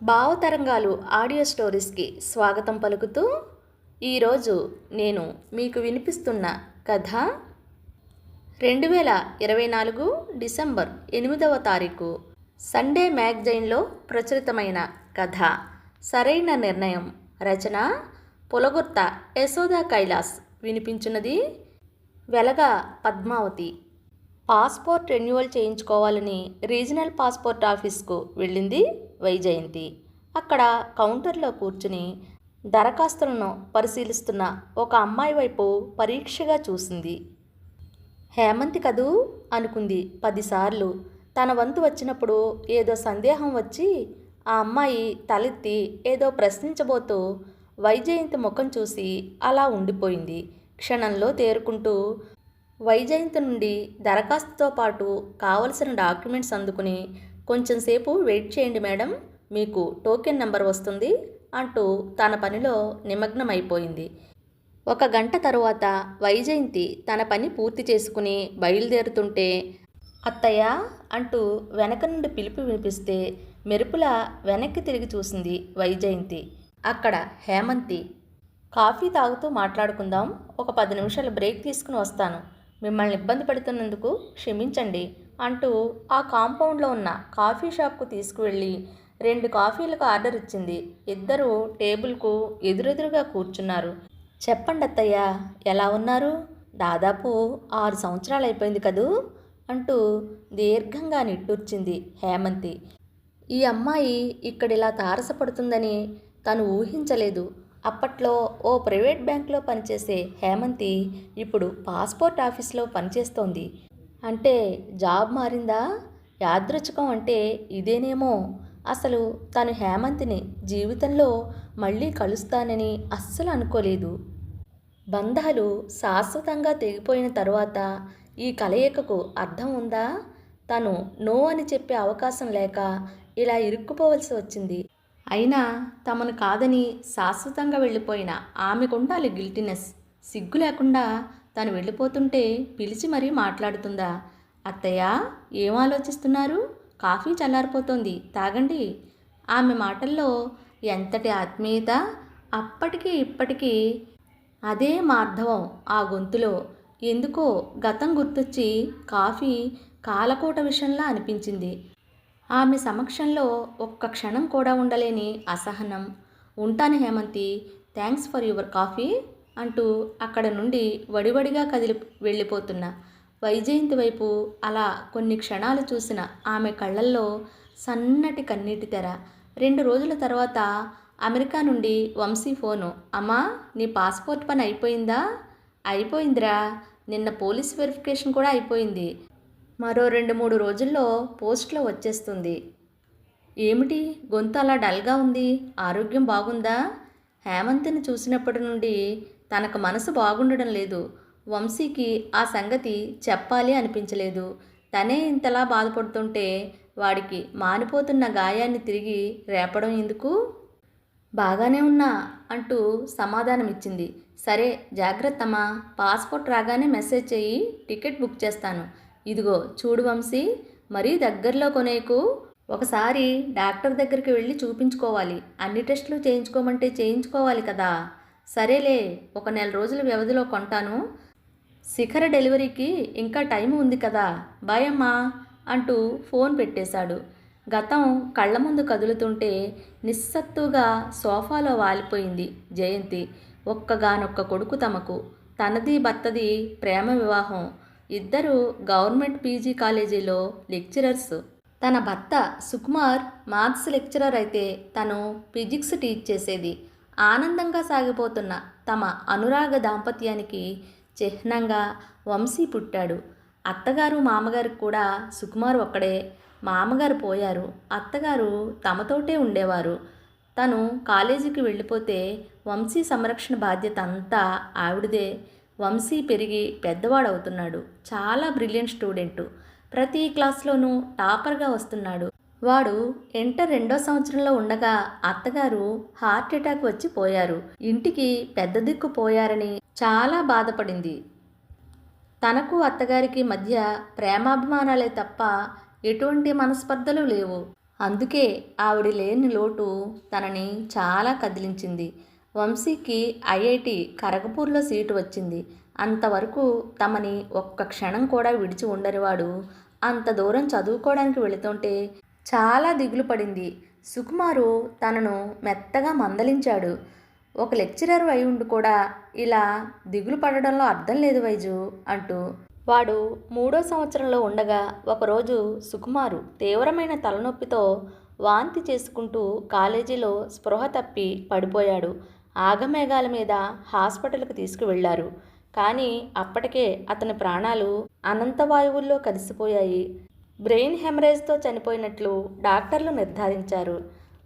భావతరంగాలు audio స్టోరీస్కి స్వాగతం పలుకుతూ ఈరోజు నేను మీకు వినిపిస్తున్న కథ 2024 డిసెంబర్ 8వ తారీఖు సండే మ్యాగజైన్లో ప్రచురితమైన కథ సరైన నిర్ణయం. రచన పొలగుర్త యశోదా కైలాస్. వినిపించున్నది వెలగా పద్మావతి. పాస్పోర్ట్ రెన్యువల్ చేయించుకోవాలని రీజనల్ పాస్పోర్ట్ ఆఫీస్కు వెళ్ళింది వైజయంతి. అక్కడ కౌంటర్లో కూర్చుని దరఖాస్తులను పరిశీలిస్తున్న ఒక అమ్మాయి వైపు పరీక్షగా చూసింది. హేమంతి కదూ అనుకుంది 10 సార్లు. తన వంతు వచ్చినప్పుడు ఏదో సందేహం వచ్చి ఆ అమ్మాయి తలెత్తి ఏదో ప్రశ్నించబోతూ వైజయంతి ముఖం చూసి అలా ఉండిపోయింది. క్షణంలో తేరుకుంటూ వైజయంతి నుండి దరఖాస్తుతో పాటు కావలసిన డాక్యుమెంట్స్ అందుకుని, కొంచెంసేపు వెయిట్ చేయండి మేడం, మీకు టోకెన్ నెంబర్ వస్తుంది అంటూ తన పనిలో నిమగ్నమైపోయింది. 1 గంట తరువాత వైజయంతి తన పని పూర్తి చేసుకుని బయలుదేరుతుంటే అత్తయ్య అంటూ వెనక నుండి పిలుపు వినిపిస్తే మెరుపులా వెనక్కి తిరిగి చూసింది వైజయంతి. అక్కడ హేమంతి. కాఫీ తాగుతూ మాట్లాడుకుందాం, ఒక 10 నిమిషాలు బ్రేక్ తీసుకుని వస్తాను, మిమ్మల్ని ఇబ్బంది పెడుతున్నందుకు క్షమించండి అంటూ ఆ కాంపౌండ్లో ఉన్న కాఫీ షాప్కు తీసుకువెళ్ళి 2 కాఫీలకు ఆర్డర్ ఇచ్చింది. ఇద్దరూ టేబుల్కు ఎదురెదురుగా కూర్చున్నారు. చెప్పండి అత్తయ్య, ఎలా ఉన్నారు? దాదాపు 6 సంవత్సరాలు అయిపోయింది కదూ అంటూ దీర్ఘంగా నిట్టూర్చింది హేమంతి. ఈ అమ్మాయి ఇక్కడిలా తారసపడుతుందని తను ఊహించలేదు. అప్పట్లో ఓ ప్రైవేట్ బ్యాంకులో పనిచేసే హేమంతి ఇప్పుడు పాస్పోర్ట్ ఆఫీస్లో పనిచేస్తోంది. అంటే జాబ్ మారిందా? యాదృచ్ఛికం అంటే ఇదేనేమో. అసలు తను హేమంతిని జీవితంలో మళ్ళీ కలుస్తానని అస్సలు అనుకోలేదు. బంధాలు శాశ్వతంగా తెగిపోయిన తరువాత ఈ కలయికకు అర్థం ఉందా? తను నో అని చెప్పే అవకాశం లేక ఇలా ఇరుక్కుపోవలసి వచ్చింది. అయినా తమను కాదని శాశ్వతంగా వెళ్ళిపోయిన ఆమెకుండాలి గిల్టీనెస్. సిగ్గు లేకుండా తను వెళ్ళిపోతుంటే పిలిచి మరీ మాట్లాడుతుందా? అత్తయ్య, ఏం ఆలోచిస్తున్నారు? కాఫీ చల్లారిపోతోంది, తాగండి. ఆమె మాటల్లో ఎంతటి ఆత్మీయత! అప్పటికీ ఇప్పటికీ అదే మార్ధవం ఆ గొంతులో. ఎందుకో గతం గుర్తొచ్చి కాఫీ కాలకూట విషయంలా అనిపించింది. ఆమె సమక్షంలో ఒక్క క్షణం కూడా ఉండలేని అసహనం. ఉంటాను Hemanthi, thanks for your coffee అంటూ అక్కడ నుండి వడివడిగా కదిలి వెళ్ళిపోతున్న వైజయంతి వైపు అలా కొన్ని క్షణాలు చూసిన ఆమె కళ్ళల్లో సన్నటి కన్నీటి తెర. 2 రోజుల తర్వాత అమెరికా నుండి వంశీ ఫోను. అమ్మా, నీ పాస్పోర్ట్ పని అయిపోయిందా? అయిపోయిందిరా, నిన్న పోలీస్ వెరిఫికేషన్ కూడా అయిపోయింది. మరో 2-3 రోజుల్లో పోస్ట్లో వచ్చేస్తుంది. ఏమిటి గొంతు అలా డల్గా ఉంది? ఆరోగ్యం బాగుందా? హేమంతిని చూసినప్పటి నుండి తనకు మనసు బాగుండడం లేదు. వంశీకి ఆ సంగతి చెప్పాలి అనిపించలేదు. తనే ఇంతలా బాధపడుతుంటే వాడికి మానిపోతున్న గాయాన్ని తిరిగి రేపడం ఎందుకు? బాగానే ఉన్నా అంటూ సమాధానమిచ్చింది. సరే, జాగ్రత్తమ్మా, పాస్పోర్ట్ రాగానే మెసేజ్ చెయ్యి, టికెట్ బుక్ చేస్తాను. ఇదిగో చూడు వంశీ, మరీ దగ్గరలో కొనేకు. ఒకసారి డాక్టర్ దగ్గరికి వెళ్ళి చూపించుకోవాలి. అన్ని టెస్టులు చేయించుకోమంటే చేయించుకోవాలి కదా. సరేలే, 1 నెల రోజుల వ్యవధిలో కొంటాను. శిఖర డెలివరీకి ఇంకా టైం ఉంది కదా. బాయ్ అమ్మా అంటూ ఫోన్ పెట్టేశాడు. గతం కళ్ళ ముందు కదులుతుంటే నిస్సత్తుగా సోఫాలో వాలిపోయింది జయంతి. ఒక్కగానొక్క కొడుకు తమకు. తనది భర్తది ప్రేమ వివాహం. ఇద్దరు గవర్నమెంట్ పీజీ కాలేజీలో లెక్చరర్స్. తన భర్త సుకుమార్ మ్యాథ్స్ లెక్చరర్ అయితే తను ఫిజిక్స్ టీచ్ చేసేది. ఆనందంగా సాగిపోతున్న తమ అనురాగ దాంపత్యానికి చిహ్నంగా వంశీ పుట్టాడు. అత్తగారు మామగారికి కూడా సుకుమార్ ఒక్కడే. మామగారు పోయారు, అత్తగారు తమతోటే ఉండేవారు. తను కాలేజీకి వెళ్ళిపోతే వంశీ సంరక్షణ బాధ్యత అంతా ఆవిడదే. వంశీ పెరిగి పెద్దవాడవుతున్నాడు. చాలా బ్రిలియంట్ స్టూడెంటు. ప్రతి క్లాస్లోనూ టాపర్గా వస్తున్నాడు. వాడు ఇంటర్ 2వ సంవత్సరంలో ఉండగా అత్తగారు హార్ట్ అటాక్ వచ్చి పోయారు. ఇంటికి పెద్ద దిక్కు పోయారని చాలా బాధపడింది. తనకు అత్తగారికి మధ్య ప్రేమాభిమానాలే తప్ప ఎటువంటి మనస్పర్ధలు లేవు. అందుకే ఆవిడ లేని లోటు తనని చాలా కదిలించింది. వంశీకి ఐఐటి ఖరగ్పూర్లో సీటు వచ్చింది. అంతవరకు తమని ఒక్క క్షణం కూడా విడిచి ఉండనివాడు అంత దూరం చదువుకోవడానికి వెళుతుంటే చాలా దిగులు పడింది. సుకుమారు తనను మెత్తగా మందలించాడు. ఒక లెక్చరర్ అయి ఉండి కూడా ఇలా దిగులు పడడంలో అర్థం లేదు వైజు అంటూ. వాడు 3వ సంవత్సరంలో ఉండగా ఒకరోజు సుకుమారు తీవ్రమైన తలనొప్పితో వాంతి చేసుకుంటూ కాలేజీలో స్పృహ తప్పి పడిపోయాడు. ఆగమేఘాల మీద హాస్పిటల్కి తీసుకువెళ్లారు. కానీ అప్పటికే అతని ప్రాణాలు అనంతవాయువుల్లో కలిసిపోయాయి. బ్రెయిన్ హెమరేజ్తో చనిపోయినట్లు డాక్టర్లు నిర్ధారించారు.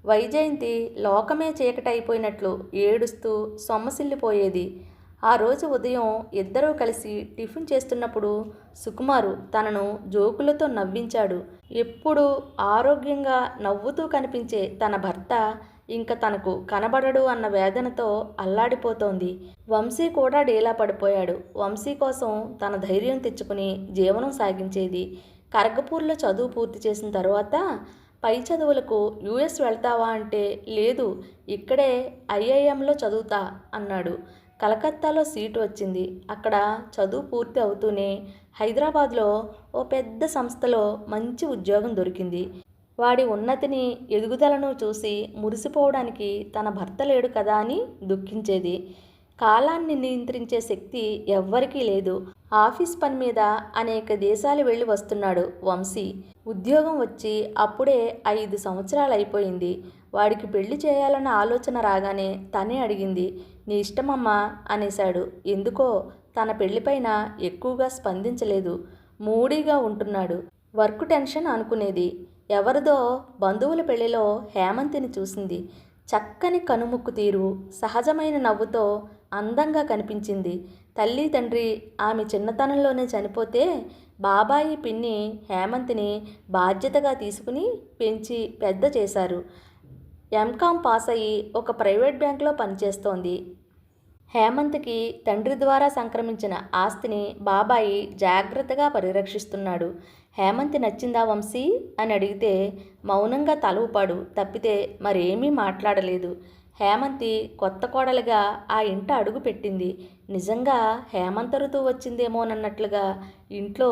వైజయంతి లోకమే చీకటైపోయినట్లు ఏడుస్తూ సొమ్మసిల్లిపోయేది. ఆ రోజు ఉదయం ఇద్దరూ కలిసి టిఫిన్ చేస్తున్నప్పుడు సుకుమారు తనను జోకులతో నవ్వించాడు. ఎప్పుడూ ఆరోగ్యంగా నవ్వుతూ కనిపించే తన భర్త ఇంక తనకు కనబడడు అన్న వేదనతో అల్లాడిపోతోంది. వంశీ కూడా డీలా పడిపోయాడు. వంశీ కోసం తన ధైర్యం తెచ్చుకుని జీవనం సాగించేది. ఖరగ్పూర్లో చదువు పూర్తి చేసిన తర్వాత పై చదువులకు యుఎస్ వెళ్తావా అంటే లేదు, ఇక్కడే ఐఐఎంలో చదువుతా అన్నాడు. కలకత్తాలో సీటు వచ్చింది. అక్కడ చదువు పూర్తి అవుతూనే హైదరాబాద్లో ఓ పెద్ద సంస్థలో మంచి ఉద్యోగం దొరికింది. వాడి ఉన్నతిని ఎదుగుదలను చూసి మురిసిపోవడానికి తన భర్త లేడు కదా అని దుఃఖించేది. కాలాన్ని నియంత్రించే శక్తి ఎవ్వరికీ లేదు. ఆఫీస్ పని మీద అనేక దేశాలు వెళ్ళి వస్తున్నాడు వంశీ. ఉద్యోగం వచ్చి అప్పుడే 5 సంవత్సరాలు అయిపోయింది. వాడికి పెళ్లి చేయాలన్న ఆలోచన రాగానే తనే అడిగింది. నీ ఇష్టమమ్మా అనేశాడు. ఎందుకో తన పెళ్లిపైన ఎక్కువగా స్పందించలేదు. మూడీగా ఉంటున్నాడు. వర్క్ టెన్షన్ అనుకునేది. ఎవరిదో బంధువుల పెళ్లిలో హేమంతిని చూసింది. చక్కని కనుముక్కు తీరు, సహజమైన నవ్వుతో అందంగా కనిపించింది. తల్లి తండ్రి ఆమె చిన్నతనంలోనే చనిపోతే బాబాయి పిన్ని హేమంతిని బాధ్యతగా తీసుకుని పెంచి పెద్ద చేశారు. ఎంకామ్ పాస్ అయ్యి ఒక ప్రైవేట్ బ్యాంకులో పనిచేస్తోంది. హేమంత్కి తండ్రి ద్వారా సంక్రమించిన ఆస్తిని బాబాయి జాగ్రత్తగా పరిరక్షిస్తున్నాడు. హేమంతి నచ్చిందా వంశీ అని అడిగితే మౌనంగా తల ఊపాడు తప్పితే మరేమీ మాట్లాడలేదు. హేమంతి కొత్త కోడలుగా ఆ ఇంట అడుగు పెట్టింది. నిజంగా హేమంత ఋతువు వచ్చిందేమోనన్నట్లుగా ఇంట్లో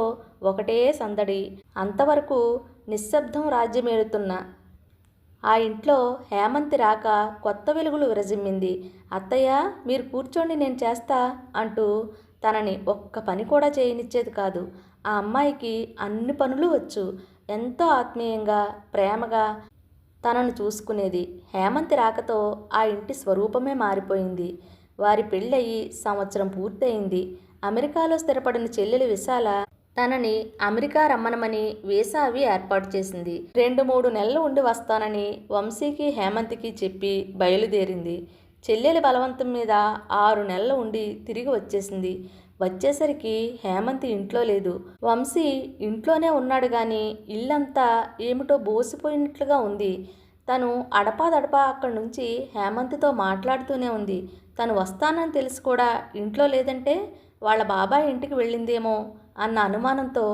ఒకటే సందడి. అంతవరకు నిశ్శబ్దం రాజ్యమేలుతున్న ఆ ఇంట్లో హేమంతి రాక కొత్త వెలుగులు విరజిమ్మింది. అత్తయ్య మీరు కూర్చోండి నేను చేస్తా అంటూ తనని ఒక్క పని కూడా చేయనిచ్చేది కాదు. ఆ అమ్మాయికి అన్ని పనులు వచ్చు. ఎంతో ఆత్మీయంగా ప్రేమగా తనను చూసుకునేది. హేమంతి రాకతో ఆ ఇంటి స్వరూపమే మారిపోయింది. వారి పెళ్ళయి సంవత్సరం పూర్తయింది. అమెరికాలో స్థిరపడిన చెల్లెలు విశాల తనని అమెరికా రమ్మనమని వీసా అవి ఏర్పాటు చేసింది. 2-3 నెలలు ఉండి వస్తానని వంశీకి హేమంతికి చెప్పి బయలుదేరింది. చెల్లెలి బలవంతం మీద 6 నెలలు ఉండి తిరిగి వచ్చేసింది. వచ్చేసరికి హేమంతి ఇంట్లో లేదు. వంశీ ఇంట్లోనే ఉన్నాడు కానీ ఇల్లంతా ఏమిటో బోసిపోయినట్లుగా ఉంది. తను అడపాదడపా అక్కడి నుంచి హేమంతితో మాట్లాడుతూనే ఉంది. తను వస్తానని తెలిసి కూడా ఇంట్లో లేదంటే వాళ్ళ బాబాయ్ ఇంటికి వెళ్ళిందేమో అన్న అనుమానంతో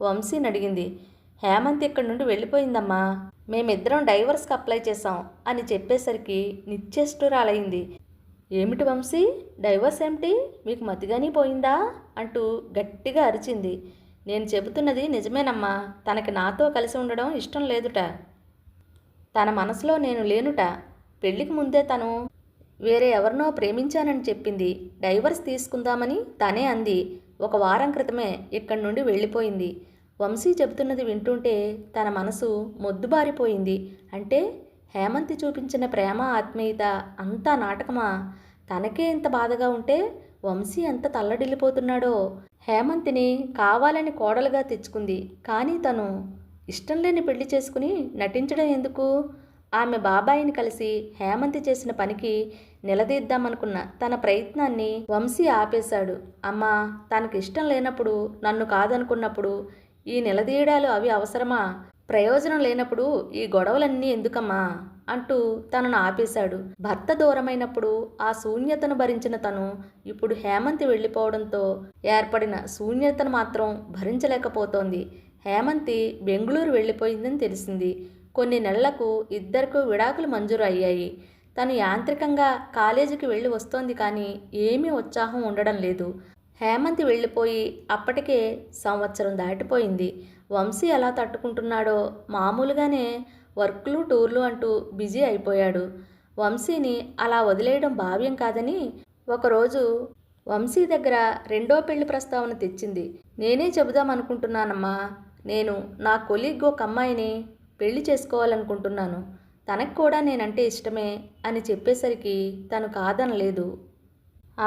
వంశీని అడిగింది. హేమంతి ఇక్కడి నుండి వెళ్ళిపోయిందమ్మా, మేమిద్దరం డైవర్స్కి అప్లై చేశాం అని చెప్పేసరికి నిశ్చేష్టురాలైంది. ఏమిటి వంశీ, డైవర్స్ ఏమిటి, మీకు మతిగాని పోయిందా అంటూ గట్టిగా అరిచింది. నేను చెబుతున్నది నిజమేనమ్మా, తనకి నాతో కలిసి ఉండడం ఇష్టం లేదుట. తన మనసులో నేను లేనుట. పెళ్లికి ముందే తను వేరే ఎవరినో ప్రేమించానని చెప్పింది. డైవర్స్ తీసుకుందామని తనే అంది. 1 వారం క్రితమే ఇక్కడి నుండి వెళ్ళిపోయింది. వంశీ చెబుతున్నది వింటుంటే తన మనసు మొద్దుబారిపోయింది. అంటే హేమంతి చూపించిన ప్రేమ ఆత్మీయత అంతా నాటకమా? తనకే ఇంత బాధగా ఉంటే వంశీ ఎంత తల్లడిల్లిపోతున్నాడో. హేమంతిని కావాలని కోడలుగా తెచ్చుకుంది. కానీ తను ఇష్టం లేని పెళ్లి చేసుకుని నటించడం ఎందుకు? ఆమె బాబాయిని కలిసి హేమంతి చేసిన పనికి నిలదీద్దామనుకున్న తన ప్రయత్నాన్ని వంశీ ఆపేశాడు. అమ్మా, తనకి ఇష్టం లేనప్పుడు, నన్ను కాదనుకున్నప్పుడు ఈ నిలదీయడాలు అవి అవసరమా? ప్రయోజనం లేనప్పుడు ఈ గొడవలన్నీ ఎందుకమ్మా అంటూ తనను ఆపేశాడు. భర్త దూరమైనప్పుడు ఆ శూన్యతను భరించిన తను ఇప్పుడు హేమంతి వెళ్ళిపోవడంతో ఏర్పడిన శూన్యతను మాత్రం భరించలేకపోతోంది. హేమంతి బెంగుళూరు వెళ్ళిపోయిందని తెలిసింది. కొన్ని నెలలకు ఇద్దరికూ విడాకులు మంజూరు అయ్యాయి. తను యాంత్రికంగా కాలేజీకి వెళ్ళి వస్తోంది కానీ ఏమీ ఉత్సాహం ఉండడం లేదు. హేమంతి వెళ్ళిపోయి అప్పటికే సంవత్సరం దాటిపోయింది. వంశీ ఎలా తట్టుకుంటున్నాడో. మామూలుగానే వర్క్లు టూర్లు అంటూ బిజీ అయిపోయాడు. వంశీని అలా వదిలేయడం భావ్యం కాదని ఒకరోజు వంశీ దగ్గర రెండో పెళ్లి ప్రస్తావన తెచ్చింది. నేనే చెబుదామనుకుంటున్నానమ్మా. నేను నా కొలీగ్ ఒక అమ్మాయిని పెళ్లి చేసుకోవాలనుకుంటున్నాను. తనకు కూడా నేనంటే ఇష్టమే అని చెప్పేసరికి తను కాదనలేదు.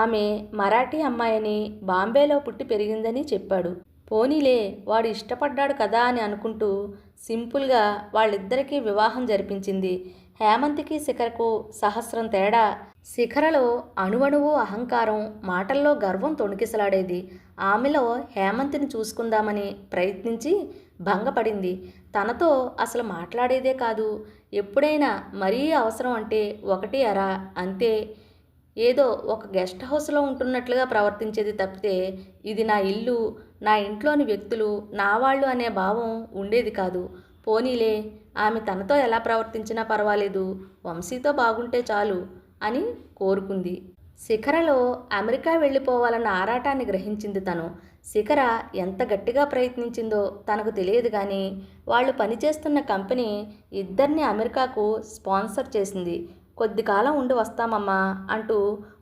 ఆమె మరాఠీ అమ్మాయిని, బాంబేలో పుట్టి పెరిగిందని చెప్పాడు. పోనీలే వాడు ఇష్టపడ్డాడు కదా అని అనుకుంటూ సింపుల్గా వాళ్ళిద్దరికీ వివాహం జరిపించింది. హేమంత్కి శిఖరకు సహస్రం తేడా. శిఖరలో అణువణువు అహంకారం, మాటల్లో గర్వం తొణికిసలాడేది. ఆమెలో హేమంత్ని చూసుకుందామని ప్రయత్నించి భంగపడింది. తనతో అసలు మాట్లాడేదే కాదు. ఎప్పుడైనా మరీ అవసరం అంటే ఒకటి అరా అంతే. ఏదో ఒక గెస్ట్ హౌస్లో ఉంటున్నట్లుగా ప్రవర్తించేది తప్పితే ఇది నా ఇల్లు, నా ఇంట్లోని వ్యక్తులు నా వాళ్ళు అనే భావం ఉండేది కాదు. పోనీలే ఆమె తనతో ఎలా ప్రవర్తించినా పర్వాలేదు, వంశీతో బాగుంటే చాలు అని కోరుకుంది. శిఖరలో అమెరికా వెళ్ళిపోవాలన్న ఆరాటాన్ని గ్రహించింది తను. శిఖర ఎంత గట్టిగా ప్రయత్నించిందో తనకు తెలియదు కానీ వాళ్ళు పనిచేస్తున్న కంపెనీ ఇద్దరిని అమెరికాకు స్పాన్సర్ చేసింది. కొద్ది కాలం ఉండి వస్తామమ్మా అంటూ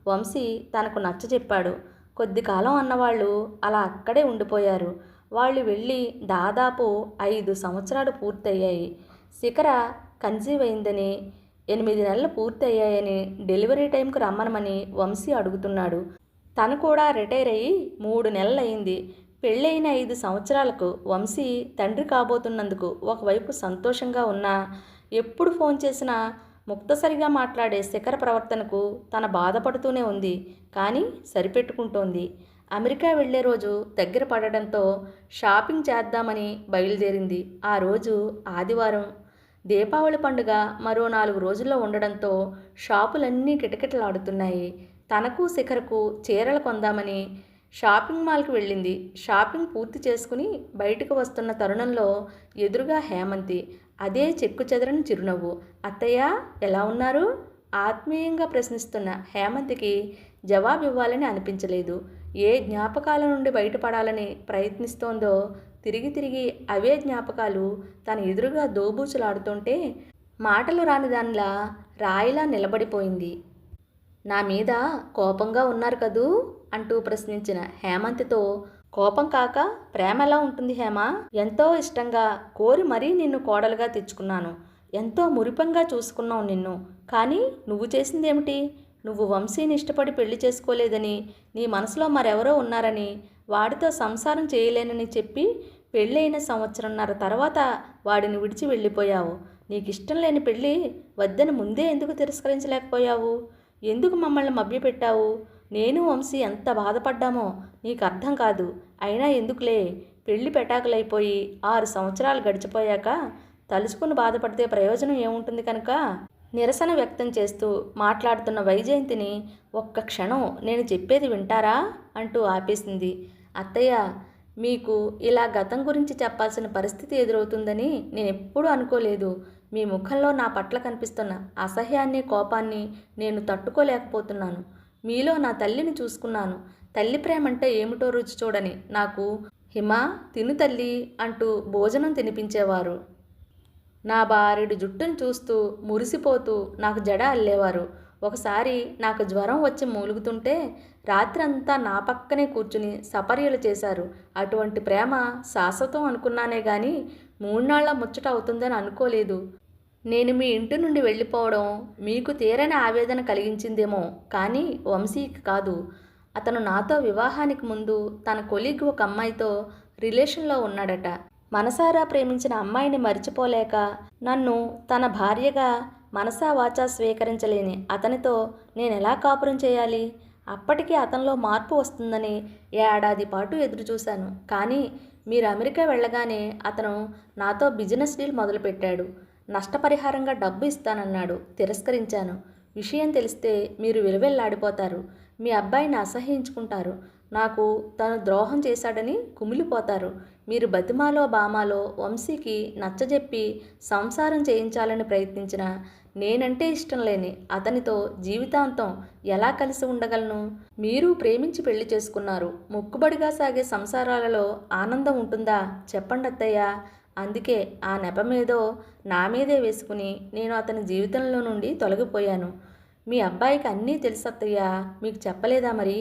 వంశీ తనకు నచ్చజెప్పాడు. కొద్ది కాలం అన్నవాళ్ళు అలా అక్కడే ఉండిపోయారు. వాళ్ళు వెళ్ళి దాదాపు 5 సంవత్సరాలు పూర్తయ్యాయి. శిఖర కన్సీవ్ అయిందని, 8 నెలలు పూర్తయ్యాయని, డెలివరీ టైంకు రమ్మనమని వంశీ అడుగుతున్నాడు. తను కూడా రిటైర్ అయ్యి 3 నెలలయ్యింది. పెళ్ళైన 5 సంవత్సరాలకు వంశీ తండ్రి కాబోతున్నందుకు ఒకవైపు సంతోషంగా ఉన్నా, ఎప్పుడు ఫోన్ చేసినా ముక్తసరిగా మాట్లాడే శిఖర ప్రవర్తనకు తన బాధపడుతూనే ఉంది. కానీ సరిపెట్టుకుంటోంది. అమెరికా వెళ్లే రోజు దగ్గర పడడంతో షాపింగ్ చేద్దామని బయలుదేరింది. ఆ రోజు ఆదివారం. దీపావళి పండుగ మరో 4 రోజుల్లో ఉండడంతో షాపులన్నీ కిటకిటలాడుతున్నాయి. తనకు శిఖరకు చీరలు కొందామని షాపింగ్ మాల్కి వెళ్ళింది. షాపింగ్ పూర్తి చేసుకుని బయటకు వస్తున్న తరుణంలో ఎదురుగా హేమంతి. అదే చెక్కు చెదరని చిరునవ్వు. అత్తయ్య ఎలా ఉన్నారు? ఆత్మీయంగా ప్రశ్నిస్తున్న హేమంతికి జవాబు ఇవ్వాలని అనిపించలేదు. ఏ జ్ఞాపకాల నుండి బయటపడాలని ప్రయత్నిస్తోందో తిరిగి తిరిగి అవే జ్ఞాపకాలు తన ఎదురుగా దోబూచులాడుతుంటే మాటలు రాని దానిలా రాయిలా నిలబడిపోయింది. నా మీద కోపంగా ఉన్నారు కదూ అంటూ ప్రశ్నించిన హేమంతితో, కోపం కాక ప్రేమ ఎలా ఉంటుంది హేమ? ఎంతో ఇష్టంగా కోరి మరీ నిన్ను కోడలుగా తెచ్చుకున్నాను. ఎంతో మురిపంగా చూసుకున్నావు నిన్ను. కానీ నువ్వు చేసిందేమిటి? నువ్వు వంశీని ఇష్టపడి పెళ్లి చేసుకోలేదని, నీ మనసులో మరెవరో ఉన్నారని, వాడితో సంసారం చేయలేనని చెప్పి పెళ్ళైన సంవత్సరంన్నర తర్వాత వాడిని విడిచి వెళ్ళిపోయావు. నీకు ఇష్టం లేని పెళ్ళి వద్దని ముందే ఎందుకు తిరస్కరించలేకపోయావు? ఎందుకు మమ్మల్ని మభ్యపెట్టావు? నేను వంశీ ఎంత బాధపడ్డామో నీకు అర్థం కాదు. అయినా ఎందుకులే, పెళ్లి పెటాకులైపోయి 6 సంవత్సరాలు గడిచిపోయాక తలుచుకుని బాధపడితే ప్రయోజనం ఏముంటుంది కనుక నిరసన వ్యక్తం చేస్తూ మాట్లాడుతున్న వైజయంతిని ఒక్క క్షణం నేను చెప్పేది వింటారా అంటూ ఆపేసింది. అత్తయ్య, మీకు ఇలా గతం గురించి చెప్పాల్సిన పరిస్థితి ఎదురవుతుందని నేను ఎప్పుడూ అనుకోలేదు. మీ ముఖంలో నా పట్ల కనిపిస్తున్న అసహ్యాన్ని, కోపాన్ని నేను తట్టుకోలేకపోతున్నాను. మీలో నా తల్లిని చూసుకున్నాను. తల్లి ప్రేమంటే ఏమిటో రుచి చూడని నాకు హిమా తిను తల్లి అంటూ భోజనం తినిపించేవారు. నా బారెడు జుట్టును చూస్తూ మురిసిపోతూ నాకు జడ అల్లేవారు. ఒకసారి నాకు జ్వరం వచ్చి మూలుగుతుంటే రాత్రంతా నా పక్కనే కూర్చుని సపర్యలు చేశారు. అటువంటి ప్రేమ శాశ్వతం అనుకున్నానే గాని 3 నాళ్ల ముచ్చట అవుతుందని అనుకోలేదు. నేను మీ ఇంటి నుండి వెళ్ళిపోవడం మీకు తీరని ఆవేదన కలిగించిందేమో, కానీ వంశీకి కాదు. అతను నాతో వివాహానికి ముందు తన కొలీగ్ ఒక అమ్మాయితో రిలేషన్లో ఉన్నాడట. మనసారా ప్రేమించిన అమ్మాయిని మరిచిపోలేక నన్ను తన భార్యగా మనసా వాచా స్వీకరించలేని అతనితో నేనెలా కాపురం చేయాలి? అప్పటికీ అతనిలో మార్పు వస్తుందని ఏడాది పాటు ఎదురుచూశాను. కానీ మీరు అమెరికా వెళ్ళగానే అతను నాతో బిజినెస్ డీల్ మొదలుపెట్టాడు. నష్టపరిహారంగా డబ్బు ఇస్తానన్నాడు. తిరస్కరించాను. విషయం తెలిస్తే మీరు విలువెల్లాడిపోతారు. మీ అబ్బాయిని అసహ్యించుకుంటారు. నాకు తను ద్రోహం చేశాడని కుమిలిపోతారు. మీరు బతిమాలో బామాలో వంశీకి నచ్చజెప్పి సంసారం చేయించాలని ప్రయత్నించిన నేనంటే ఇష్టం లేని అతనితో జీవితాంతం ఎలా కలిసి ఉండగలను? మీరు ప్రేమించి పెళ్లి చేసుకున్నారు. మొక్కుబడిగా సాగే సంసారాలలో ఆనందం ఉంటుందా చెప్పండి అత్తయ్య. అందుకే ఆ నెపమేదో నా మీదే వేసుకుని నేను అతని జీవితంలో నుండి తొలగిపోయాను. మీ అబ్బాయికి అన్నీ తెలుసు అత్తయ్య, మీకు చెప్పలేదా మరి?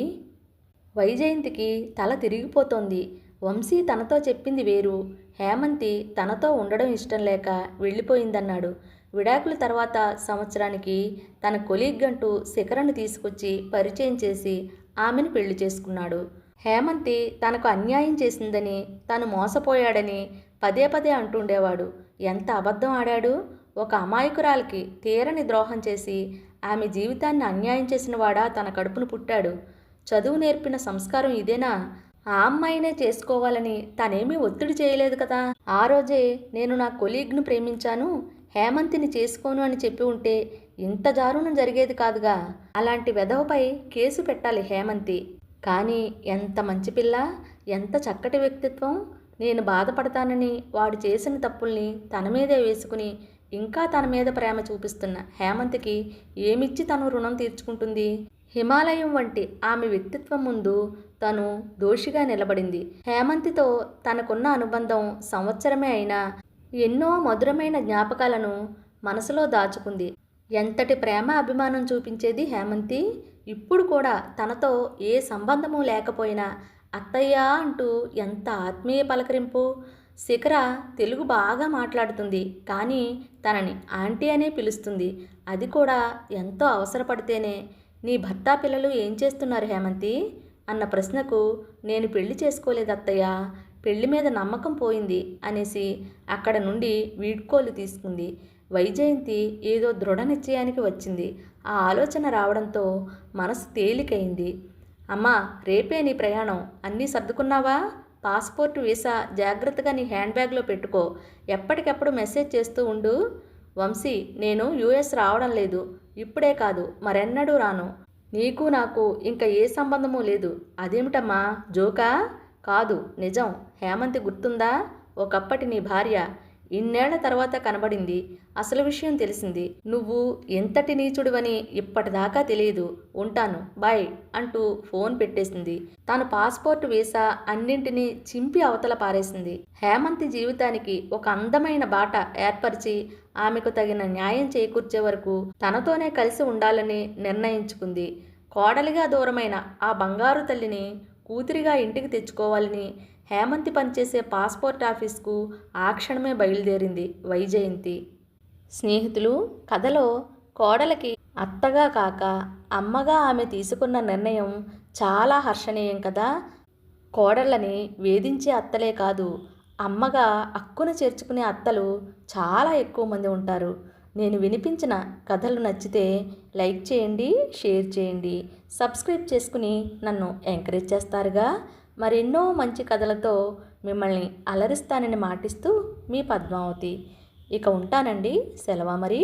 వైజయంతికి తల తిరిగిపోతోంది. వంశీ తనతో చెప్పింది వేరు, హేమంతి తనతో ఉండడం ఇష్టం లేక వెళ్ళిపోయిందన్నాడు. విడాకుల తర్వాత సంవత్సరానికి తన కొలీగ్గంటూ శిఖరను తీసుకొచ్చి పరిచయం చేసి ఆమెను పెళ్లి చేసుకున్నాడు. హేమంతి తనకు అన్యాయం చేసిందని, తను మోసపోయాడని పదే పదే అంటుండేవాడు. ఎంత అబద్ధం ఆడాడు! ఒక అమాయకురాలికి తీరని ద్రోహం చేసి ఆమె జీవితాన్ని అన్యాయం చేసిన వాడా తన కడుపును పుట్టాడు. చదువు నేర్పిన సంస్కారం ఇదేనా? ఆ అమ్మాయినే చేసుకోవాలని తనేమీ ఒత్తిడి చేయలేదు కదా. ఆ రోజే నేను నా కొలీగ్ను ప్రేమించాను, హేమంతిని చేసుకోను అని చెప్పి ఉంటే ఇంత దారుణం జరిగేది కాదుగా. అలాంటి వెధవపై కేసు పెట్టాలి హేమంతి. కానీ ఎంత మంచి పిల్ల, ఎంత చక్కటి వ్యక్తిత్వం. నేను బాధపడతానని వాడు చేసిన తప్పుల్ని తన మీదే వేసుకుని ఇంకా తన మీద ప్రేమ చూపిస్తున్న హేమంతికి ఏమిచ్చి తను రుణం తీర్చుకుంటుంది? హిమాలయం వంటి ఆమె వ్యక్తిత్వం ముందు తను దోషిగా నిలబడింది. హేమంతితో తనకున్న అనుబంధం సంవత్సరమే అయినా ఎన్నో మధురమైన జ్ఞాపకాలను మనసులో దాచుకుంది. ఎంతటి ప్రేమ అభిమానం చూపించేది హేమంతి. ఇప్పుడు కూడా తనతో ఏ సంబంధము లేకపోయినా అత్తయ్య అంటూ ఎంత ఆత్మీయ పలకరింపు. శిఖర తెలుగు బాగా మాట్లాడుతుంది, కానీ తనని ఆంటీ అనే పిలుస్తుంది. అది కూడా ఎంతో అవసరపడితేనే. నీ భర్త పిల్లలు ఏం చేస్తున్నారు హేమంతి అన్న ప్రశ్నకు నేను పెళ్లి చేసుకోలేదు అత్తయ్య, పెళ్లి మీద నమ్మకం పోయింది అనేసి అక్కడ నుండి వీడ్కోలు తీసుకుంది. వైజయంతి ఏదో దృఢ నిశ్చయానికి వచ్చింది. ఆ ఆలోచన రావడంతో మనసు తేలికైంది. అమ్మా, రేపే నీ ప్రయాణం, అన్నీ సర్దుకున్నావా? పాస్పోర్ట్ వీసా జాగ్రత్తగా నీ హ్యాండ్ బ్యాగ్లో పెట్టుకో. ఎప్పటికప్పుడు మెసేజ్ చేస్తూ ఉండు. వంశీ, నేను యూఎస్ రావడం లేదు. ఇప్పుడే కాదు, మరెన్నడూ రాను. నీకు నాకు ఇంకా ఏ సంబంధమూ లేదు. అదేమిటమ్మా, జోకా? కాదు, నిజం. హేమంతి గుర్తుందా? ఒకప్పటి నీ భార్య. ఇన్నేళ్ల తర్వాత కనబడింది. అసలు విషయం తెలిసింది. నువ్వు ఎంతటి నీచుడివని ఇప్పటిదాకా తెలియదు. ఉంటాను, బాయ్ అంటూ ఫోన్ పెట్టేసింది. తాను పాస్పోర్ట్ వీసా అన్నింటినీ చింపి అవతల పారేసింది. హేమంతి జీవితానికి ఒక అందమైన బాట ఏర్పరిచి ఆమెకు తగిన న్యాయం చేకూర్చే వరకు తనతోనే కలిసి ఉండాలని నిర్ణయించుకుంది. కోడలిగా దూరమైన ఆ బంగారు తల్లిని కూతురిగా ఇంటికి తెచ్చుకోవాలని హేమంతి పనిచేసే పాస్పోర్ట్ ఆఫీస్కు ఆ క్షణమే బయలుదేరింది వైజయంతి. స్నేహితులు, కథలో కోడలికి అత్తగా కాక అమ్మగా ఆమె తీసుకున్న నిర్ణయం చాలా హర్షణీయం కదా. కోడళ్ళని వేధించే అత్తలే కాదు, అమ్మగా అక్కున చేర్చుకునే అత్తలు చాలా ఎక్కువ మంది ఉంటారు. నేను వినిపించిన కథలు నచ్చితే లైక్ చేయండి, షేర్ చేయండి, సబ్స్క్రైబ్ చేసుకుని నన్ను ఎంకరేజ్ చేస్తారుగా. మరెన్నో మంచి కథలతో మిమ్మల్ని అలరిస్తానని మాటిస్తూ మీ పద్మావతి. ఇక ఉంటానండి, సెలవు మరి.